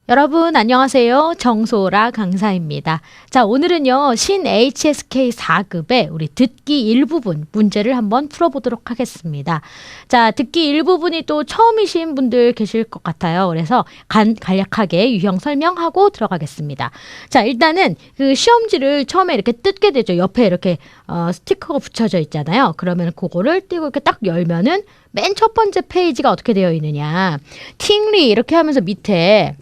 여러분 안녕하세요. 정소라 강사입니다. 자, 오늘은요. 신 HSK 4급의 우리 듣기 일부분 문제를 한번 풀어보도록 하겠습니다. 자, 듣기 일부분이 또 처음이신 분들 계실 것 같아요. 그래서 간략하게 유형 설명하고 들어가겠습니다. 자, 일단은 그 시험지를 처음에 이렇게 뜯게 되죠. 옆에 이렇게 스티커가 붙여져 있잖아요. 그러면 그거를 띄고 이렇게 딱 열면은 맨 첫 번째 페이지가 어떻게 되어 있느냐. 팅리 이렇게 하면서 밑에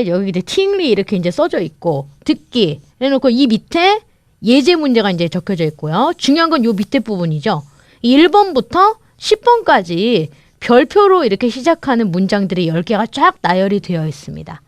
여기 이제 팅리 이렇게 이제 써져 있고 듣기 해놓고 이 밑에 예제 문제가 이제 적혀져 있고요. 중요한 건 요 밑에 부분이죠. 1번부터 10번까지 별표로 이렇게 시작하는 문장들이 10개가 쫙 나열이 되어 있습니다.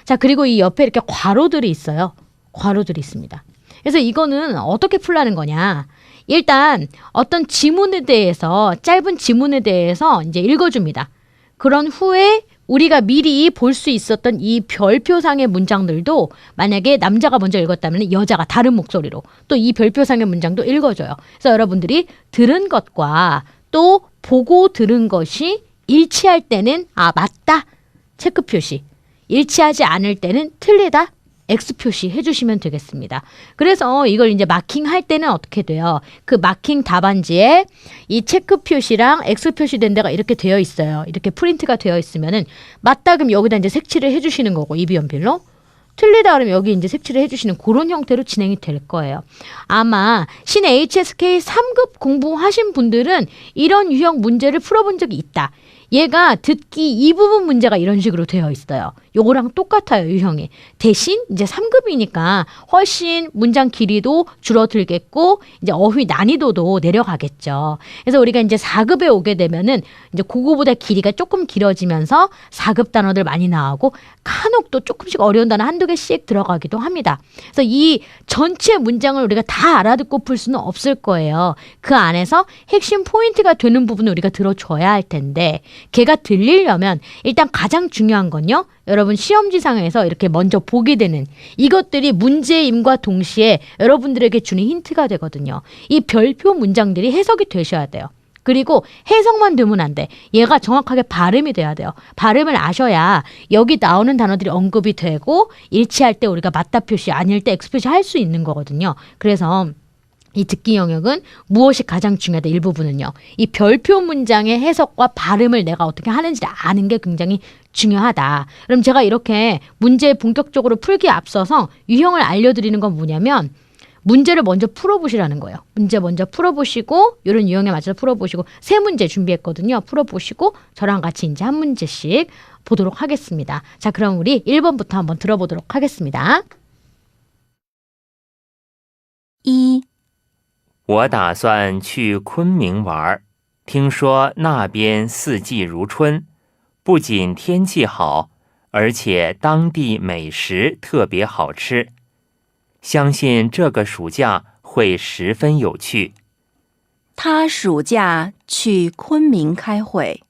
자, 그리고 이 옆에 이렇게 괄호들이 있어요. 괄호들이 있습니다. 그래서 이거는 어떻게 풀라는 거냐. 일단 어떤 지문에 대해서 짧은 지문에 대해서 이제 읽어줍니다. 그런 후에 우리가 미리 볼 수 있었던 이 별표상의 문장들도 만약에 남자가 먼저 읽었다면 여자가 다른 목소리로 또 이 별표상의 문장도 읽어줘요. 그래서 여러분들이 들은 것과 또 보고 들은 것이 일치할 때는 맞다 체크 표시, 일치하지 않을 때는 틀리다 X 표시 해주시면 되겠습니다. 그래서 이걸 이제 마킹할 때는 어떻게 돼요? 그 마킹 답안지에 이 체크 표시랑 X 표시된 데가 이렇게 되어 있어요. 이렇게 프린트가 되어 있으면은 맞다 그럼 여기다 이제 색칠을 해주시는 거고 이비연필로. 틀리다 그러면 여기 이제 색칠을 해주시는 그런 형태로 진행이 될 거예요. 아마 신 HSK 3급 공부하신 분들은 이런 유형 문제를 풀어본 적이 있다. 얘가 듣기 이 부분 문제가 이런 식으로 되어 있어요. 요거랑 똑같아요, 유형이. 대신 이제 3급이니까 훨씬 문장 길이도 줄어들겠고 이제 어휘 난이도도 내려가겠죠. 그래서 우리가 이제 4급에 오게 되면은 이제 그거보다 길이가 조금 길어지면서 4급 단어들 많이 나오고 간혹 또 조금씩 어려운 단어 한두 개씩 들어가기도 합니다. 그래서 이 전체 문장을 우리가 다 알아듣고 풀 수는 없을 거예요. 그 안에서 핵심 포인트가 되는 부분을 우리가 들어줘야 할 텐데 걔가 들리려면 일단 가장 중요한 건요. 여러분 시험지상에서 이렇게 먼저 보게 되는 이것들이 문제임과 동시에 여러분들에게 주는 힌트가 되거든요. 이 별표 문장들이 해석이 되셔야 돼요. 그리고 해석만 되면 안 돼. 얘가 정확하게 발음이 돼야 돼요. 발음을 아셔야 여기 나오는 단어들이 언급이 되고 일치할 때 우리가 맞다 표시 아닐 때 X 표시 할 수 있는 거거든요. 그래서 이 듣기 영역은 무엇이 가장 중요하다 일부분은요. 이 별표 문장의 해석과 발음을 내가 어떻게 하는지를 아는 게 굉장히 중요하다. 그럼 제가 이렇게 문제 본격적으로 풀기에 앞서서 유형을 알려드리는 건 뭐냐면 문제를 먼저 풀어보시라는 거예요. 문제 먼저 풀어보시고 이런 유형에 맞춰서 풀어보시고 세 문제 준비했거든요. 풀어보시고 저랑 같이 이제 한 문제씩 보도록 하겠습니다. 자, 그럼 우리 1번부터 한번 들어보도록 하겠습니다. 我打算去昆明玩，听说那边四季如春，不仅天气好，而且当地美食特别好吃，相信这个暑假会十分有趣。他暑假去昆明开会。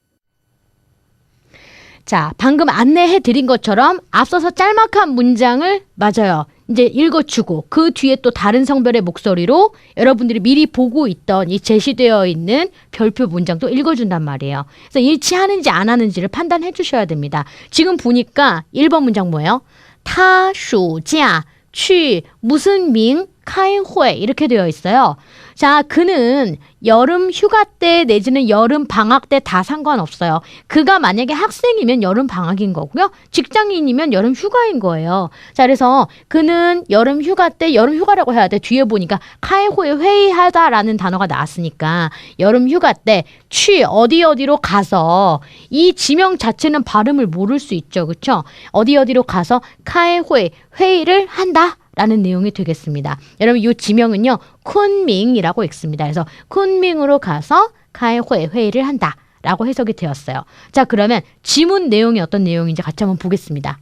자, 방금 안내해 드린 것처럼 앞서서 짤막한 문장을 맞아요. 이제 읽어주고 그 뒤에 또 다른 성별의 목소리로 여러분들이 미리 보고 있던 이 제시되어 있는 별표 문장도 읽어준단 말이에요. 그래서 일치하는지 안 하는지를 판단해 주셔야 됩니다. 지금 보니까 1번 문장 뭐예요? 他暑假去 무슨 민开会 이렇게 되어 있어요. 자, 그는 여름 휴가 때 내지는 여름 방학 때 다 상관없어요. 그가 만약에 학생이면 여름 방학인 거고요. 직장인이면 여름 휴가인 거예요. 자, 그래서 그는 여름 휴가 때 여름 휴가라고 해야 돼. 뒤에 보니까开会 회의하다라는 단어가 나왔으니까 여름 휴가 때 취 어디로 가서 이 지명 자체는 발음을 모를 수 있죠. 그렇죠? 어디로 가서 开会 회의를 한다. 라는 내용이 되겠습니다. 여러분 이 지명은요. 쿤밍이라고 읽습니다. 그래서 쿤밍으로 가서 开会 회의를 한다 라고 해석이 되었어요. 자, 그러면 지문 내용이 어떤 내용인지 같이 한번 보겠습니다.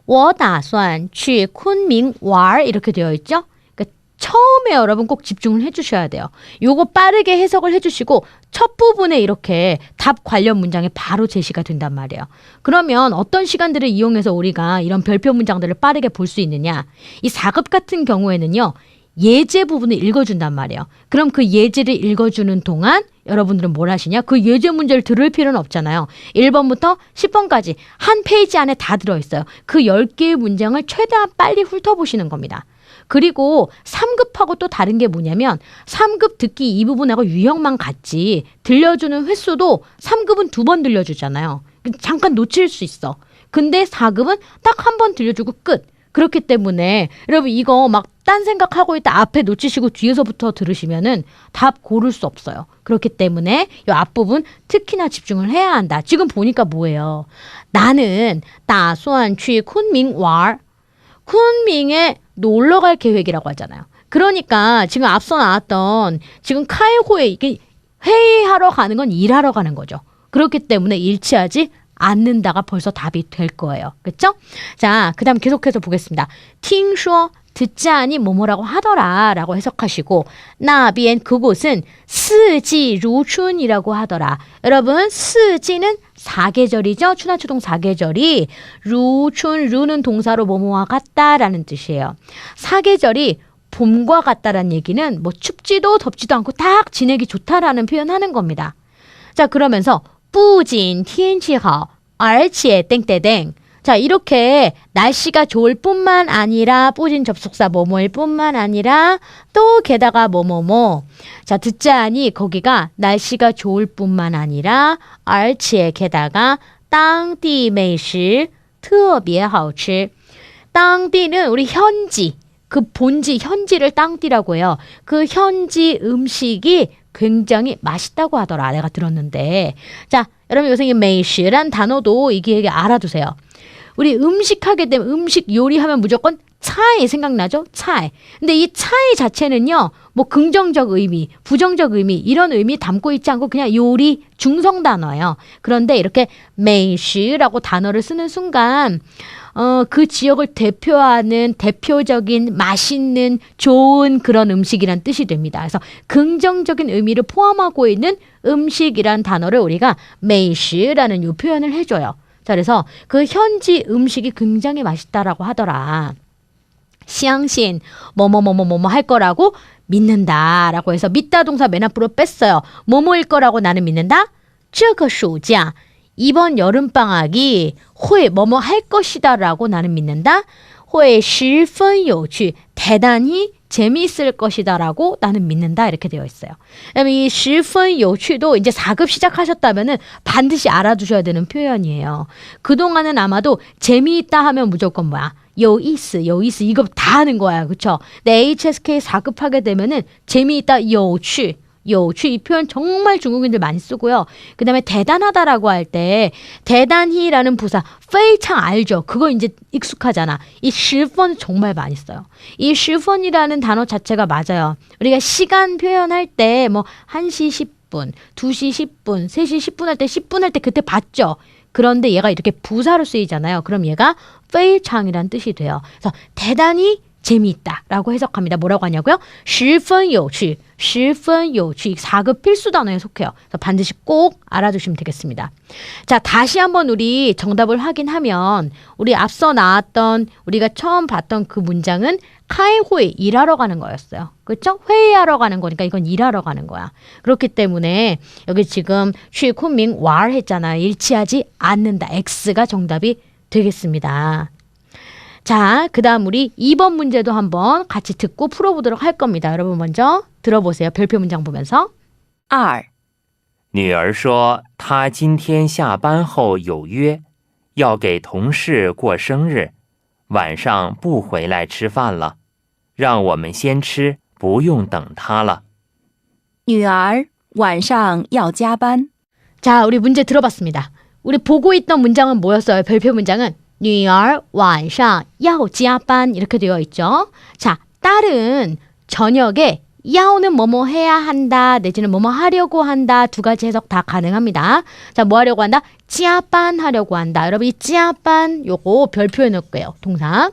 我打算去昆明玩 이렇게 되어 있죠. 그러니까 처음에 여러분 꼭 집중을 해주셔야 돼요. 요거 빠르게 해석을 해주시고 첫 부분에 이렇게 답 관련 문장이 바로 제시가 된단 말이에요. 그러면 어떤 시간들을 이용해서 우리가 이런 별표 문장들을 빠르게 볼 수 있느냐. 이 4급 같은 경우에는요. 예제 부분을 읽어준단 말이에요. 그럼 그 예제를 읽어주는 동안 여러분들은 뭘 하시냐? 그 예제 문제를 들을 필요는 없잖아요. 1번부터 10번까지 한 페이지 안에 다 들어있어요. 그 10개의 문장을 최대한 빨리 훑어보시는 겁니다. 그리고 3급하고 또 다른 게 뭐냐면 3급 듣기 이 부분하고 유형만 같지 들려주는 횟수도 3급은 2번 들려주잖아요. 잠깐 놓칠 수 있어. 근데 4급은 딱 한 번 들려주고 끝. 그렇기 때문에 여러분 이거 막 딴 생각하고 있다 앞에 놓치시고 뒤에서부터 들으시면은 답 고를 수 없어요. 그렇기 때문에 이 앞부분 특히나 집중을 해야 한다. 지금 보니까 뭐예요? 나는 打算去昆明玩. 쿤밍에 놀러 갈 계획이라고 하잖아요. 그러니까 지금 앞서 나왔던 지금 카이호에 이게 회의하러 가는 건 일하러 가는 거죠. 그렇기 때문에 일치하지 않는다가 벌써 답이 될 거예요. 그렇죠? 자, 그다음 계속해서 보겠습니다. 听说 듣지 않니 뭐뭐라고 하더라 라고 해석하시고 那边 그곳은 四季如春이라고 하더라. 여러분 四季는 4계절이죠. 추나추동 4계절이 루춘 루는 동사로 뭐뭐와 같다라는 뜻이에요. 4계절이 봄과 같다라는 얘기는 뭐 춥지도 덥지도 않고 딱 지내기 좋다라는 표현하는 겁니다. 자, 그러면서 不仅天气好而且 땡땡땡. 자, 이렇게 날씨가 좋을 뿐만 아니라 뿌진 접속사 뭐뭐일 뿐만 아니라 또 게다가 뭐뭐뭐. 자, 듣지 않니 거기가 날씨가 좋을 뿐만 아니라 而且 게다가 当地美食特别好吃. 当地는 우리 현지, 그 본지 현지를 当地라고 해요. 그 현지 음식이 굉장히 맛있다고 하더라. 내가 들었는데. 자, 여러분 여기서 이 메이시란 단어도 이게 알아두세요. 우리 음식 하게 되면 음식 요리하면 무조건 차이 생각나죠? 차이. 근데 이 차이 자체는요. 뭐 긍정적 의미, 부정적 의미 이런 의미 담고 있지 않고 그냥 요리 중성 단어예요. 그런데 이렇게 메이시라고 단어를 쓰는 순간 그 지역을 대표하는 대표적인 맛있는 좋은 그런 음식이란 뜻이 됩니다. 그래서 긍정적인 의미를 포함하고 있는 음식이란 단어를 우리가 메이시라는 요 표현을 해줘요. 자, 그래서 그 현지 음식이 굉장히 맛있다라고 하더라. 相信 뭐뭐뭐뭐뭐 할 거라고 믿는다라고 해서 믿다 동사 맨 앞으로 뺐어요. 뭐뭐일 거라고 나는 믿는다. 这个暑假 이번 여름방학이 会 뭐뭐 할 것이다라고 나는 믿는다. 会十分有趣 대단히 재미있을 것이다라고 나는 믿는다 이렇게 되어 있어요. 이 十分有趣도 이제 4급 시작하셨다면은 반드시 알아두셔야 되는 표현이에요. 그동안은 아마도 재미있다 하면 무조건 뭐야? 有意思 이거 다 하는 거야. 그렇죠? 근데 HSK 4급 하게 되면은 재미있다 有趣 이 표현 정말 중국인들 많이 쓰고요. 그 다음에 대단하다라고 할 때 대단히라는 부사 非常 알죠. 그거 이제 익숙하잖아. 이 十分 정말 많이 써요. 이 十分이라는 단어 자체가 맞아요. 우리가 시간 표현할 때 뭐 1시 10분, 2시 10분, 3시 10분 할 때 10분 할 때 그때 봤죠. 그런데 얘가 이렇게 부사로 쓰이잖아요. 그럼 얘가 非常이란 뜻이 돼요. 그래서 대단히 재미있다라고 해석합니다. 뭐라고 하냐고요? 十分有趣, 十分有趣 4급 필수 단어에 속해요. 그래서 반드시 꼭 알아두시면 되겠습니다. 자, 다시 한번 우리 정답을 확인하면 우리 앞서 나왔던 우리가 처음 봤던 그 문장은 카이호에 일하러 가는 거였어요. 그렇죠? 회의하러 가는 거니까 이건 일하러 가는 거야. 그렇기 때문에 여기 지금 去昆明玩 했잖아요. 일치하지 않는다. X가 정답이 되겠습니다. 자, 그 다음 우리 2번 문제도 한번 같이 듣고 풀어보도록 할 겁니다. 여러분 먼저 들어보세요. 별표 문장 보면서. 2. 女儿说她今天下班后有约，要给同事过生日，晚上不回来吃饭了，让我们先吃，不用等她了。女儿晚上要加班。 자, 우리 문제 들어봤습니다. 우리 보고 있던 문장은 뭐였어요? 별표 문장은 女儿晚上要加班 이렇게 되어 있죠. 자, 딸은 저녁에 야오는 뭐뭐 해야 한다 내지는 뭐뭐 하려고 한다 두 가지 해석 다 가능합니다. 자, 뭐 하려고 한다? 찌아반 하려고 한다. 여러분 이 찌아반 요거 별표 해놓을게요. 동사.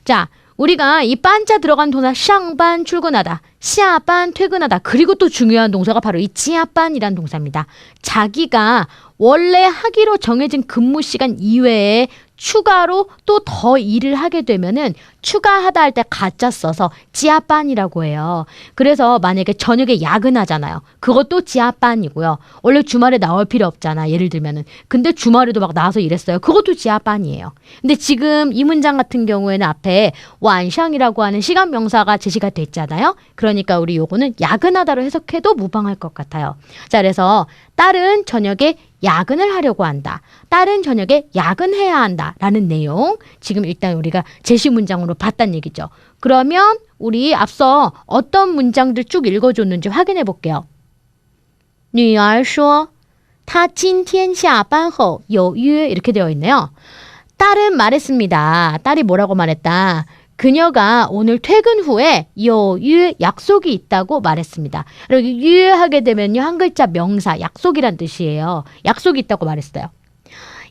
자, 우리가 이 반자 들어간 동사 샹반 출근하다, 시아반 퇴근하다, 그리고 또 중요한 동사가 바로 이 찌아반이란 동사입니다. 자기가 원래 하기로 정해진 근무 시간 이외에 추가로 또 더 일을 하게 되면은 추가하다 할 때 가짜 써서 지하반이라고 해요. 그래서 만약에 저녁에 야근하잖아요. 그것도 지하반이고요. 원래 주말에 나올 필요 없잖아. 예를 들면은. 근데 주말에도 막 나와서 일했어요. 그것도 지하반이에요. 근데 지금 이 문장 같은 경우에는 앞에 완샹이라고 하는 시간 명사가 제시가 됐잖아요. 그러니까 우리 요거는 야근하다로 해석해도 무방할 것 같아요. 자, 그래서 딸은 저녁에 야근을 하려고 한다. 딸은 저녁에 야근해야 한다. 라는 내용. 지금 일단 우리가 제시 문장으로 봤단 얘기죠. 그러면 우리 앞서 어떤 문장들 쭉 읽어줬는지 확인해 볼게요. 女儿说她今天下班后有约 이렇게 되어 있네요. 딸은 말했습니다. 딸이 뭐라고 말했다. 그녀가 오늘 퇴근 후에 요유 약속이 있다고 말했습니다. 여기 유하게 되면요 한 글자 명사 약속이란 뜻이에요. 약속이 있다고 말했어요.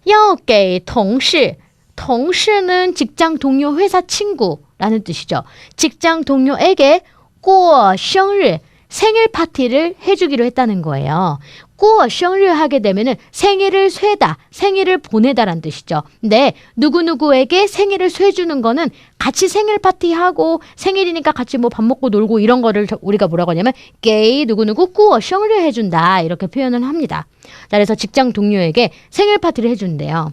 要给同事 동시는 직장 동료 회사 친구라는 뜻이죠. 직장 동료에게 过生日 생일 파티를 해주기로 했다는 거예요. 过生日 하게 되면은 생일을 쇠다, 생일을 보내다란 뜻이죠. 근데 누구누구에게 생일을 쇠주는 거는 같이 생일 파티하고 생일이니까 같이 뭐 밥 먹고 놀고 이런 거를 우리가 뭐라고 하냐면 给 누구누구 过生日 해준다 이렇게 표현을 합니다. 자, 그래서 직장 동료에게 생일 파티를 해준대요.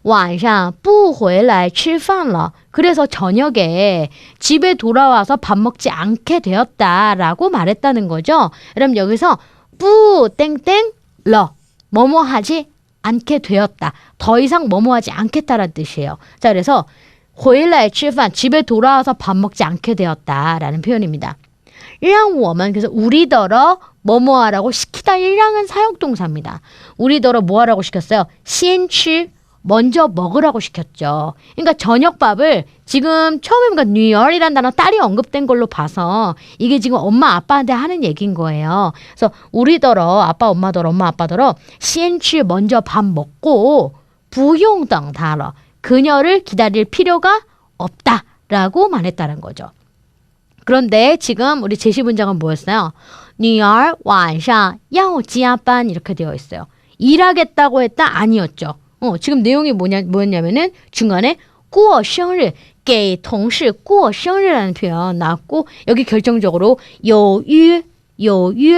晚上不回来吃饭了. 그래서 저녁에 집에 돌아와서 밥 먹지 않게 되었다라고 말했다는 거죠. 그럼 여기서 不 땡땡 了 뭐뭐 하지 않게 되었다. 더 이상 뭐뭐 하지 않겠다라는 뜻이에요. 자, 그래서 回来吃饭 집에 돌아와서 밥 먹지 않게 되었다라는 표현입니다. 让我们 그래서 우리더러 뭐뭐 하라고 시키다. 让은 사역동사입니다. 우리더러 뭐 하라고 시켰어요? 先吃 먼저 먹으라고 시켰죠. 그러니까 저녁밥을 지금 처음에 그러니까 뉴얼이라는 단어 딸이 언급된 걸로 봐서 이게 지금 엄마 아빠한테 하는 얘기인 거예요. 그래서 우리더러 아빠 엄마더러 엄마 아빠더러 시엔치 먼저 밥 먹고 부용당 달러 그녀를 기다릴 필요가 없다라고 말했다는 거죠. 그런데 지금 우리 제시 문장은 뭐였어요? 女儿晚上要加班 이렇게 되어 있어요. 일하겠다고 했다? 아니었죠. 지금 내용이 뭐였냐면은 중간에 过生日给同事过生日라는 표현 나왔고 여기 결정적으로 有约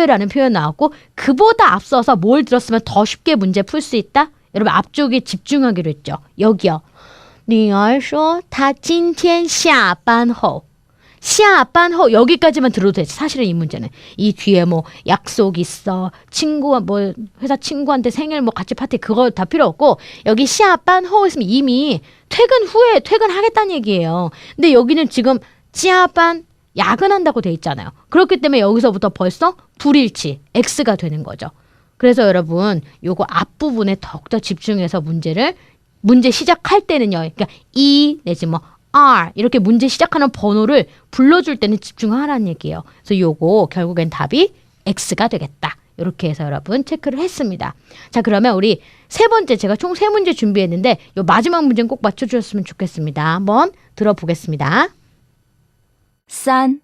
라는 표현 나왔고 그보다 앞서서 뭘 들었으면 더 쉽게 문제 풀 수 있다? 여러분 앞쪽에 집중하기로 했죠. 여기요. 女儿说她今天下班后 下班后 여기까지만 들어도 되지. 사실은 이 문제는 이 뒤에 뭐 약속 있어 친구와 뭐 회사 친구한테 생일 뭐 같이 파티 그거 다 필요 없고 여기 下班后있으면 이미 퇴근 후에 퇴근하겠다는 얘기예요. 근데 여기는 지금 加班 야근한다고 돼 있잖아요. 그렇기 때문에 여기서부터 벌써 불일치 X가 되는 거죠. 그래서 여러분 요거 앞부분에 더욱더 집중해서 문제 시작할 때는요. 그러니까 이 내지 뭐 R 이렇게 문제 시작하는 번호를 불러줄 때는 집중하라는 얘기예요. 그래서 요거 결국엔 답이 X가 되겠다. 이렇게 해서 여러분 체크를 했습니다. 자, 그러면 우리 세 번째 제가 총 3문제 준비했는데 요 마지막 문제는 꼭 맞춰주셨으면 좋겠습니다. 한번 들어보겠습니다. 3.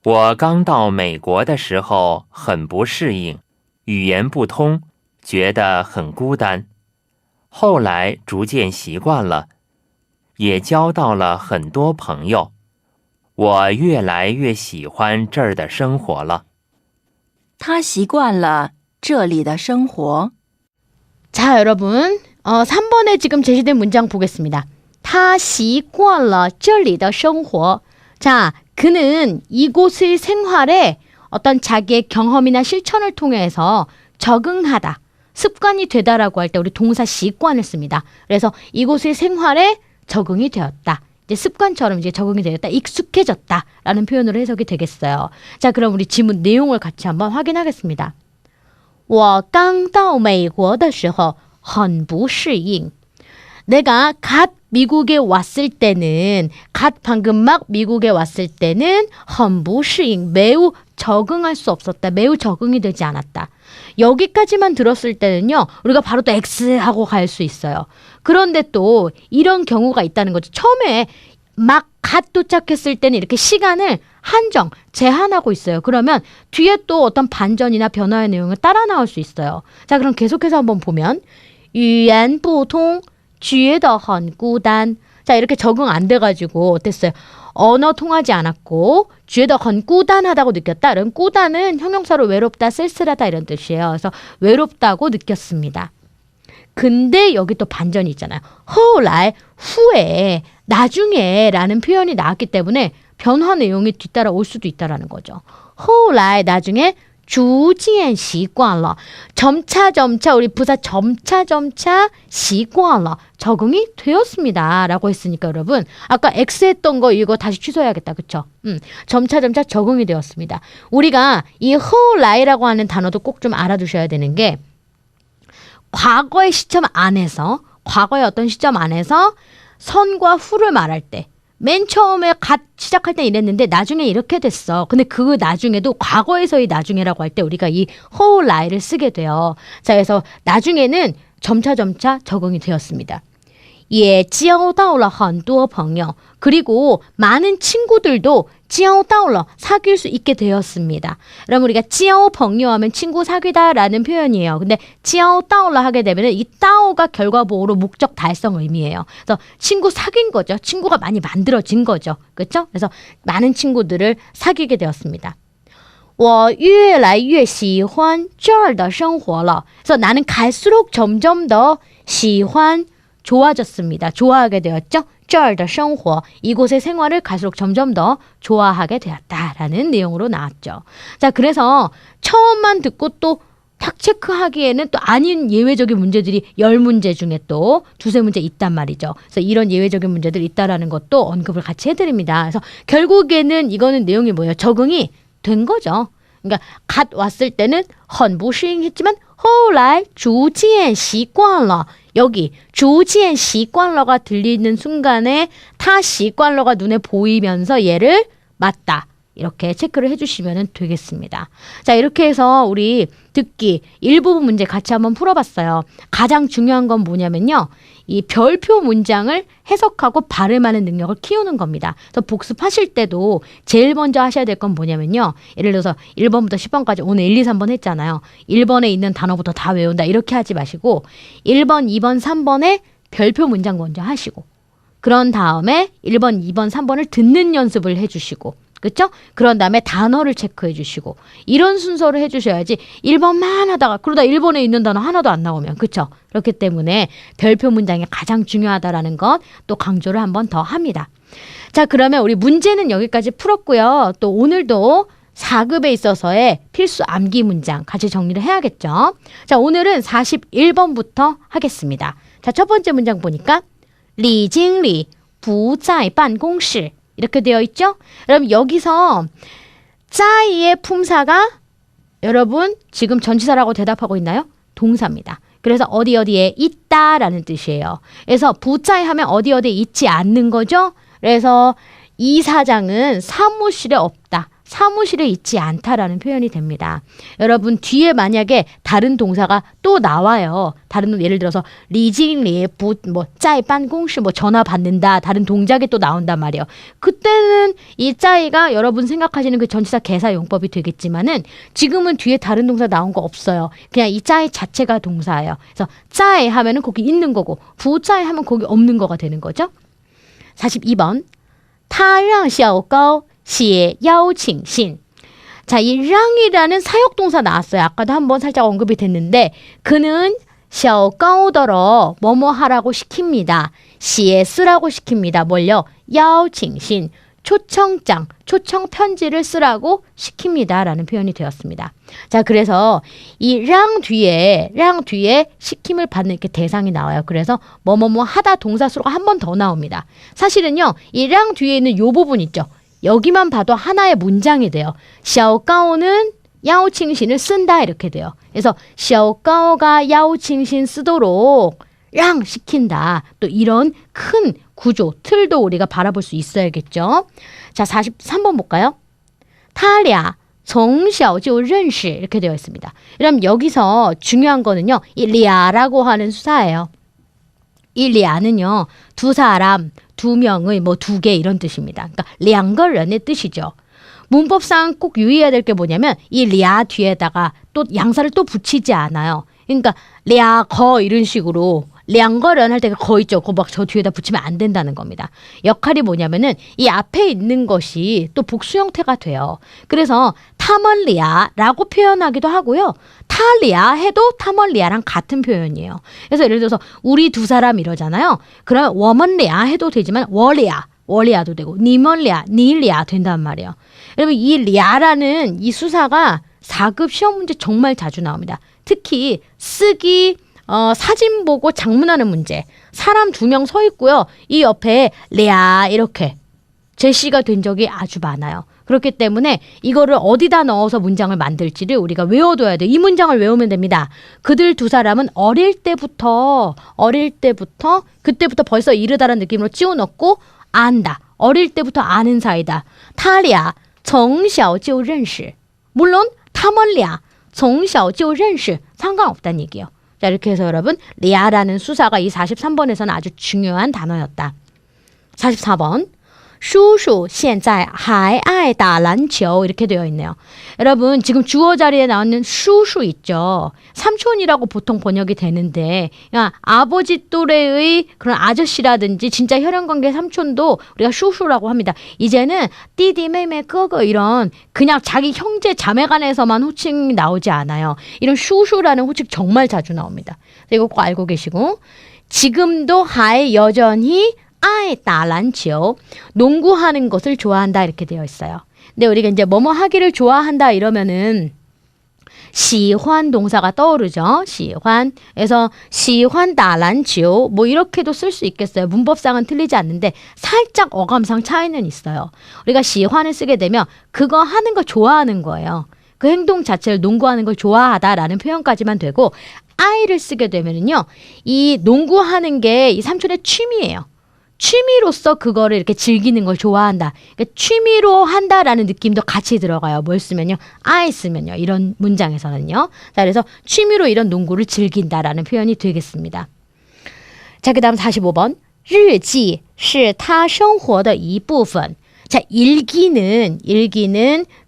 我刚到美国的时候很不适应，语言不通，觉得很孤单。后来逐渐习惯了，也交到了很多朋友。我越来越喜欢这儿的生活了。他习惯了这里的生活。 자, 여러분 3번에 지금 제시된 문장 보겠습니다. 他习惯了这里的生活. 자, 그는 이곳의 생활에 어떤 자기의 경험이나 실천을 통해서 적응하다, 습관이 되다라고 할 때 우리 동사 시관을 씁니다. 그래서 이곳의 생활에 적응이 되었다. 이제 습관처럼 이제 적응이 되었다, 익숙해졌다라는 표현으로 해석이 되겠어요. 자, 그럼 우리 지문 내용을 같이 한번 확인하겠습니다. 我刚到美国的时候很不适应. 내가 갓 미국에 왔을 때는 방금 막 미국에 왔을 때는 很不适应 매우 적응할 수 없었다. 매우 적응이 되지 않았다. 여기까지만 들었을 때는요. 우리가 바로 또 X하고 갈 수 있어요. 그런데 또 이런 경우가 있다는 거죠. 처음에 막 갓 도착했을 때는 이렇게 시간을 제한하고 있어요. 그러면 뒤에 또 어떤 반전이나 변화의 내용을 따라 나올 수 있어요. 자, 그럼 계속해서 한번 보면 语言不通觉得很孤单. 자, 이렇게 적응 안 돼가지고 어땠어요? 언어 통하지 않았고 觉得很孤单하다고 느꼈다. 그럼孤单은 형용사로 외롭다, 쓸쓸하다 이런 뜻이에요. 그래서 외롭다고 느꼈습니다. 근데 여기 또 반전이 있잖아요. 后来, 후에, 나중에 라는 표현이 나왔기 때문에 변화 내용이 뒤따라 올 수도 있다라는 거죠. 后来, 나중에 逐渐习惯了. 점차 우리 부사 점차习惯了. 적응이 되었습니다. 라고 했으니까 여러분 아까 X 했던 거 이거 다시 취소해야겠다. 그쵸? 점차 적응이 되었습니다. 우리가 이 后来라고 하는 단어도 꼭 좀 알아두셔야 되는 게 과거의 시점 안에서 과거의 어떤 시점 안에서 선과 후를 말할 때 맨 처음에 시작할 때 이랬는데 나중에 이렇게 됐어. 근데 그 나중에도 과거에서의 나중에라고 할 때 우리가 이 后来를 쓰게 돼요. 자, 그래서 나중에는 점차 적응이 되었습니다. 也交到了很多朋友. 그리고 많은 친구들도 交到了 사귈 수 있게 되었습니다. 그럼 우리가 交朋友 하면 친구 사귀다라는 표현이에요. 근데 交到了 하게 되면 이 到가 결과보호로 목적 달성 의미예요. 그래서 친구 사귄 거죠. 친구가 많이 만들어진 거죠. 그렇죠? 그래서 많은 친구들을 사귀게 되었습니다. 我越来越喜欢这儿的生活了. 그래서 나는 갈수록 점점 더 喜欢 좋아졌습니다. 좋아하게 되었죠. 这儿的生活, 이곳의 생활을 갈수록 점점 더 좋아하게 되었다라는 내용으로 나왔죠. 자, 그래서 처음만 듣고 또 탁 체크하기에는 또 아닌 예외적인 문제들이 10문제 중에 또 두세 문제 있단 말이죠. 그래서 이런 예외적인 문제들이 있다라는 것도 언급을 같이 해드립니다. 그래서 결국에는 이거는 내용이 뭐예요? 적응이 된 거죠. 그러니까 갓 왔을 때는 很不适应 했지만 后来逐渐习惯了. 여기 逐渐习惯了가 들리는 순간에 타习惯了가 눈에 보이면서 얘를 맞다. 이렇게 체크를 해주시면 되겠습니다. 자, 이렇게 해서 우리 듣기 일부분 문제 같이 한번 풀어봤어요. 가장 중요한 건 뭐냐면요. 이 별표 문장을 해석하고 발음하는 능력을 키우는 겁니다. 그래서 복습하실 때도 제일 먼저 하셔야 될 건 뭐냐면요. 예를 들어서 1번부터 10번까지 오늘 1, 2, 3번 했잖아요. 1번에 있는 단어부터 다 외운다. 이렇게 하지 마시고 1번, 2번, 3번에 별표 문장 먼저 하시고 그런 다음에 1번, 2번, 3번을 듣는 연습을 해주시고 그렇죠? 그런 다음에 단어를 체크해 주시고 이런 순서를 해주셔야지 1번만 하다가 그러다 1번에 있는 단어 하나도 안 나오면 그렇죠? 그렇기 때문에 별표 문장이 가장 중요하다라는 것 또 강조를 한 번 더 합니다. 자, 그러면 우리 문제는 여기까지 풀었고요. 또 오늘도 4급에 있어서의 필수 암기 문장 같이 정리를 해야겠죠. 자, 오늘은 41번부터 하겠습니다. 자, 첫 번째 문장 보니까 李经理不在办公室 이렇게 되어 있죠? 그럼 여기서 짜이의 품사가 여러분 지금 전치사라고 대답하고 있나요? 동사입니다. 그래서 어디에 있다라는 뜻이에요. 그래서 부짜이 하면 어디에 있지 않는 거죠? 그래서 이 사장은 사무실에 없다. 사무실에 있지 않다라는 표현이 됩니다. 여러분 뒤에 만약에 다른 동사가 또 나와요. 다른 예를 들어서 리징리 뭐 짜이办公室 뭐 전화 받는다. 다른 동작이 또 나온단 말이에요. 그때는 이 짜이가 여러분 생각하시는 그 전치사 개사 용법이 되겠지만은 지금은 뒤에 다른 동사 나온 거 없어요. 그냥 이 짜이 자체가 동사예요. 그래서 짜이 하면은 거기 있는 거고 부짜이 하면 거기 없는 거가 되는 거죠. 42번 他让小高写邀请信. 자, 이 랑이라는 사역동사 나왔어요. 아까도 한번 살짝 언급이 됐는데 그는 小高더러 뭐뭐 하라고 시킵니다. 시에 쓰라고 시킵니다. 뭘요? 邀请信. 초청장, 초청 편지를 쓰라고 시킵니다. 라는 표현이 되었습니다. 자, 그래서 이 랑 뒤에 시킴을 받는 이렇게 대상이 나와요. 그래서 뭐뭐뭐 하다 동사수로가 한 번 더 나옵니다. 사실은요, 이 랑 뒤에 있는 요 부분 있죠. 여기만 봐도 하나의 문장이 돼요. 小高는 邀请信을 쓴다 이렇게 돼요. 그래서 小高가 邀请信 쓰도록 랑 시킨다. 또 이런 큰 구조, 틀도 우리가 바라볼 수 있어야겠죠. 자, 43번 볼까요? 他俩从小就认识 이렇게 되어 있습니다. 그럼 여기서 중요한 거는요. 이 랴라고 하는 수사예요. 이 랴는요. 두 사람, 두 명의 뭐 두 개 이런 뜻입니다. 그러니까 两个人의 뜻이죠. 문법상 꼭 유의해야 될 게 뭐냐면 이 랴 뒤에다가 또 양사를 또 붙이지 않아요. 그러니까 랴 거 이런 식으로 량거런 할 때가 거 있죠. 그거 막 저 뒤에다 붙이면 안 된다는 겁니다. 역할이 뭐냐면은 이 앞에 있는 것이 또 복수 형태가 돼요. 그래서 타멀리아라고 표현하기도 하고요. 타리아 해도 타멀리아랑 같은 표현이에요. 그래서 예를 들어서 우리 두 사람 이러잖아요. 그러면 워먼리아 해도 되지만 월리아도 되고 니멀리아, 니리아 된단 말이에요. 여러분 이 리아라는 이 수사가 4급 시험 문제 정말 자주 나옵니다. 특히 쓰기 사진 보고 작문하는 문제. 사람 2명 서 있고요. 이 옆에 레아 이렇게 제시가 된 적이 아주 많아요. 그렇기 때문에 이거를 어디다 넣어서 문장을 만들지를 우리가 외워둬야 돼요. 이 문장을 외우면 됩니다. 그들 두 사람은 어릴 때부터 그때부터 벌써 이르다라는 느낌으로 찌워넣고 안다. 어릴 때부터 아는 사이다. 타리아 从小就认识. 물론 타멀리아 从小就认识 상관없다는 얘기예요. 자, 이렇게 해서 여러분 리아라는 수사가 이 43번에서는 아주 중요한 단어였다. 44번 叔叔现在还爱打篮球 이렇게 되어 있네요. 여러분 지금 주어 자리에 나오는 슈슈 있죠. 삼촌이라고 보통 번역이 되는데 야, 아버지 또래의 그런 아저씨라든지 진짜 혈연관계 삼촌도 우리가 슈슈라고 합니다. 이제는 띠디妹妹 哥哥 이런 그냥 자기 형제 자매간에서만 호칭이 나오지 않아요. 이런 슈슈라는 호칭 정말 자주 나옵니다. 이거 꼭 알고 계시고 지금도 하이 여전히 아이 따란치오 농구하는 것을 좋아한다 이렇게 되어 있어요. 근데 우리가 이제 뭐뭐 하기를 좋아한다 이러면은 시환 동사가 떠오르죠. 시환에서 시환 따란치오 뭐 이렇게도 쓸 수 있겠어요. 문법상은 틀리지 않는데 살짝 어감상 차이는 있어요. 우리가 시환을 쓰게 되면 그거 하는 거 좋아하는 거예요. 그 행동 자체를 농구하는 걸 좋아하다라는 표현까지만 되고 아이를 쓰게 되면은요. 이 농구하는 게 이 삼촌의 취미예요. 취미로서 그거를 이렇게 즐기는 걸 좋아한다. 그러니까 취미로 한다라는 느낌도 같이 들어가요. 뭘 쓰면요? I 쓰면요. 이런 문장에서는요. 자, 그래서 취미로 이런 농구를 즐긴다라는 표현이 되겠습니다. 자, 그 다음 45번. 日记是他生活的一部分. 자, 일기는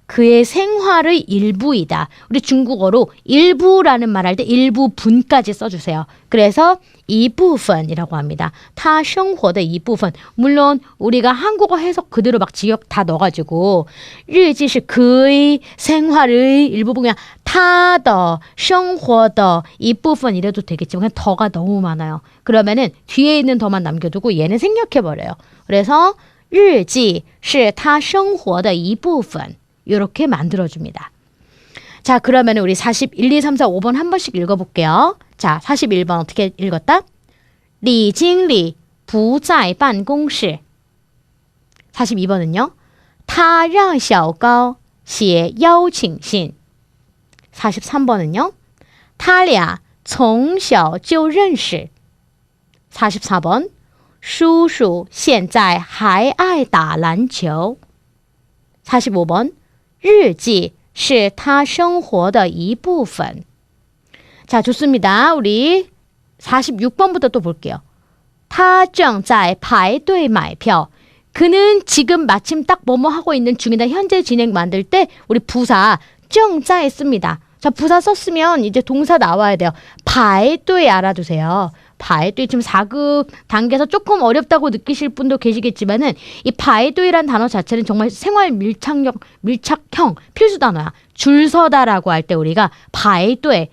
그의 생활의 일부이다. 우리 중국어로 일부라는 말 할 때 일부분까지 써주세요. 그래서 이 부분이라고 합니다. 他生活的一部分. 물론 우리가 한국어 해석 그대로 막 지역 다 넣어가지고 日记是 그의 생활의 일부분이야. 他的生活的一部分 이래도 되겠지만 그냥 더가 너무 많아요. 그러면은 뒤에 있는 더만 남겨두고 얘는 생략해버려요. 그래서 日记是他生活的一部分. 이렇게 만들어줍니다. 자, 그러면 우리 41, 2, 3, 4, 5번 한 번씩 읽어볼게요. 자, 41번 어떻게 읽었다? 李经理不在办公室. 42번은요? 他让小高写邀请信. 43번은요? 他俩从小就认识. 44번 叔叔现在还爱打篮球. 45번 日记是他生活的一部分. 자, 좋습니다. 우리 46번부터 또 볼게요. 他正在排队买票. 그는 지금 마침 딱 뭐뭐 하고 있는 중이다. 현재 진행 만들 때 우리 부사 正在 씁니다. 자, 부사 썼으면 이제 동사 나와야 돼요. 排队 알아두세요. 排队 지금 4급 단계에서 조금 어렵다고 느끼실 분도 계시겠지만은 이 排队란 단어 자체는 정말 생활 밀착형 필수 단어야. 줄 서다라고 할 때 우리가 排队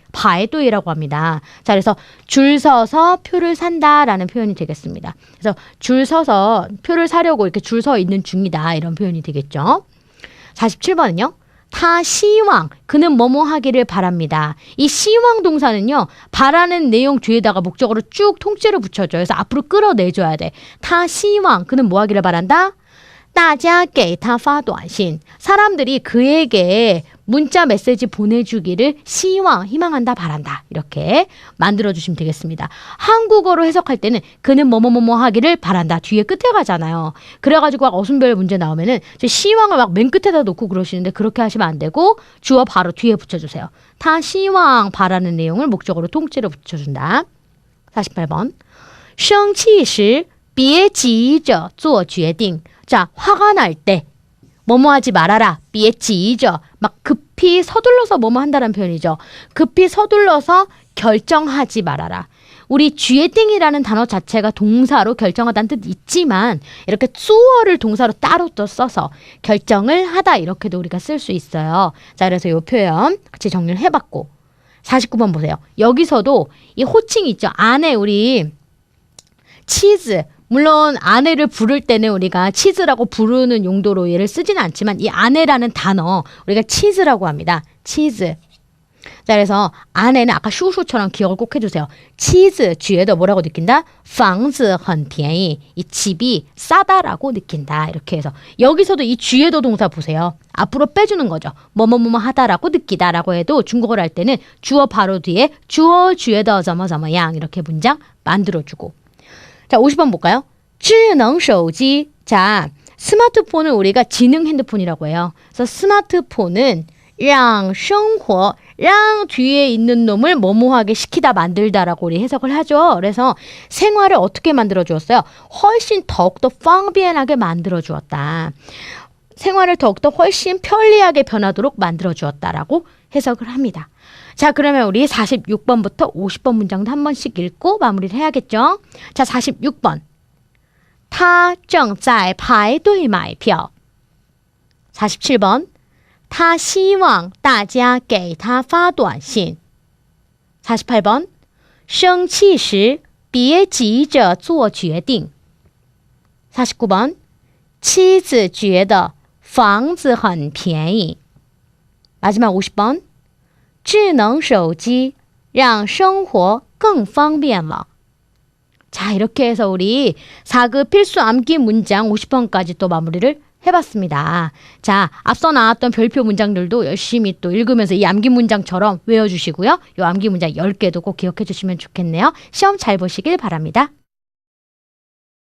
라고 합니다. 자, 그래서 줄 서서 표를 산다라는 표현이 되겠습니다. 그래서 줄 서서 표를 사려고 이렇게 줄 서 있는 중이다 이런 표현이 되겠죠. 47번은요. 他希望 그는 뭐뭐 하기를 바랍니다. 이希望 동사는요. 바라는 내용 뒤에다가 목적어로 쭉 통째로 붙여줘요. 그래서 앞으로 끌어내줘야 돼. 他希望 그는 뭐 하기를 바란다? 大家给他发短信 사람들이 그에게 문자 메시지 보내주기를 희망한다 바란다 이렇게 만들어주시면 되겠습니다. 한국어로 해석할 때는 그는 뭐뭐뭐뭐 하기를 바란다 뒤에 끝에 가잖아요. 그래가지고 막 어순별 문제 나오면은 시황을 막 맨 끝에다 놓고 그러시는데 그렇게 하시면 안 되고 주어 바로 뒤에 붙여주세요. 다 시황 바라는 내용을 목적어로 통째로 붙여준다. 48번 生气时别急着做决定. 자, 화가 날 때 뭐뭐 하지 말아라. 别急着 막 급히 서둘러서 뭐뭐 한다는 표현이죠. 급히 서둘러서 결정하지 말아라. 우리 쥐에띵이라는 단어 자체가 동사로 결정하다는 뜻 있지만 이렇게 쭈어를 동사로 따로 또 써서 결정을 하다 이렇게도 우리가 쓸 수 있어요. 자, 그래서 이 표현 같이 정리를 해봤고 49번 보세요. 여기서도 이 호칭 있죠. 안에 우리 치즈, 물론 아내를 부를 때는 우리가 치즈라고 부르는 용도로 얘를 쓰지는 않지만 이 아내라는 단어 우리가 치즈라고 합니다. 치즈. 자, 그래서 아내는 아까 슈슈처럼 기억을 꼭 해주세요. 치즈 뒤에도 뭐라고 느낀다? 房子很便宜. 이 집이 싸다라고 느낀다. 이렇게 해서 여기서도 이 뒤에도 동사 보세요. 앞으로 빼주는 거죠. 뭐뭐뭐뭐 하다라고 느끼다라고 해도 중국어를 할 때는 주어 바로 뒤에 주어 뒤에더怎么怎么样 이렇게 문장 만들어주고. 자, 50번 볼까요? 智能手机. 자, 스마트폰을 우리가 지능 핸드폰이라고 해요. 그래서 스마트폰은 让生活, 让뒤에 있는 놈을 뭐뭐하게 시키다 만들다라고 우리 해석을 하죠. 그래서 생활을 어떻게 만들어 주었어요? 훨씬 더욱더 方便하게 만들어 주었다. 생활을 더욱더 훨씬 편리하게 변하도록 만들어 주었다라고 해석을 합니다. 자, 그러면 우리 46번부터 50번 문장도 한 번씩 읽고 마무리를 해야겠죠. 자, 46번. 他正在排队买票. 47번. 他希望大家给他发短信. 48번. 生气时别急着做决定. 49번. 妻子觉得房子很便宜. 마지막 50번. 智能手机让生活更方便了. 자, 이렇게 해서 우리 4급 필수 암기 문장 50번까지 또 마무리를 해봤습니다. 자, 앞서 나왔던 별표 문장들도 열심히 또 읽으면서 이 암기 문장처럼 외워주시고요. 이 암기 문장 10개도 꼭 기억해 주시면 좋겠네요. 시험 잘 보시길 바랍니다.